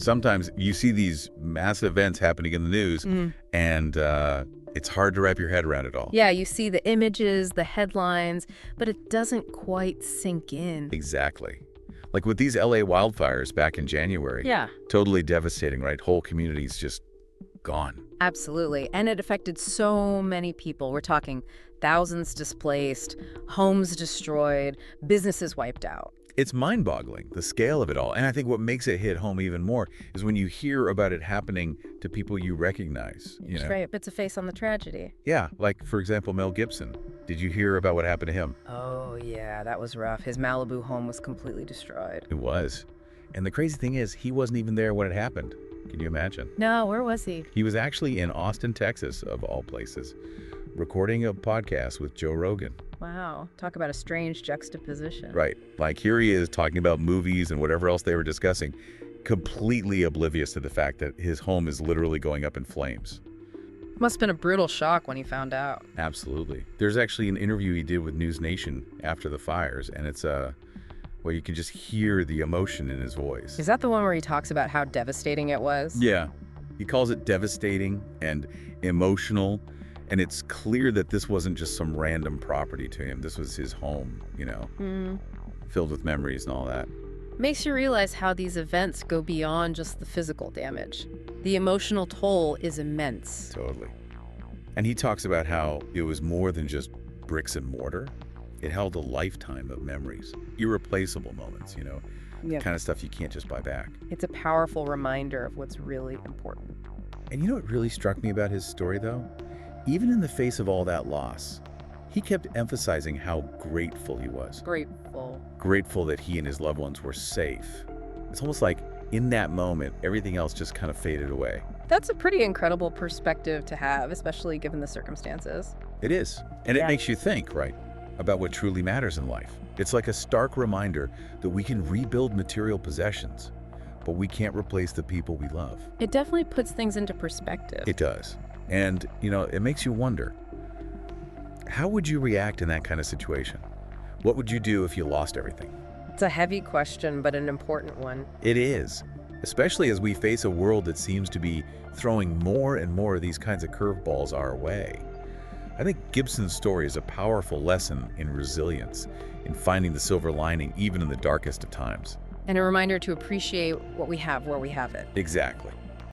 sometimes you see these massive events happening in the news, and it's hard to wrap your head around it all. Yeah, you see the images, the headlines, but it doesn't quite sink in. Exactly. Like with these LA wildfires back in January. Yeah. Totally devastating, right? Whole communities just gone. Absolutely. And it affected so many people. We're talking thousands displaced, homes destroyed, businesses wiped out. It's mind-boggling, the scale of it all. And I think what makes it hit home even more is when you hear about it happening to people you recognize. You know? Right, puts a face on the tragedy. Yeah, like, for example, Mel Gibson. Did you hear about what happened to him? Oh, yeah, that was rough. His Malibu home was completely destroyed. It was. And the crazy thing is, he wasn't even there when it happened. Can you imagine? No, where was he? He was actually in Austin, Texas, of all places, recording a podcast with Joe Rogan. Wow, talk about a strange juxtaposition. Right. Like here he is talking about movies and whatever else they were discussing, completely oblivious to the fact that his home is literally going up in flames. Must have been a brutal shock when he found out. Absolutely. There's actually an interview he did with News Nation after the fires, and it's where you can just hear the emotion in his voice. Is that the one where he talks about how devastating it was? Yeah. He calls it devastating and emotional. And it's clear that this wasn't just some random property to him. This was his home, you know, filled with memories and all that. Makes you realize how these events go beyond just the physical damage. The emotional toll is immense. Totally. And he talks about how it was more than just bricks and mortar. It held a lifetime of memories, irreplaceable moments, you know, kind of stuff you can't just buy back. It's a powerful reminder of what's really important. And you know what really struck me about his story, though? Even in the face of all that loss, he kept emphasizing how grateful he was. Grateful. Grateful that he and his loved ones were safe. It's almost like in that moment, everything else just kind of faded away. That's a pretty incredible perspective to have, especially given the circumstances. It is. And it makes you think, right, about what truly matters in life. It's like a stark reminder that we can rebuild material possessions, but we can't replace the people we love. It definitely puts things into perspective. It does. And, you know, it makes you wonder, how would you react in that kind of situation? What would you do if you lost everything? It's a heavy question, but an important one. It is, especially as we face a world that seems to be throwing more and more of these kinds of curveballs our way. I think Gibson's story is a powerful lesson in resilience, in finding the silver lining even in the darkest of times. And a reminder to appreciate what we have where we have it. Exactly.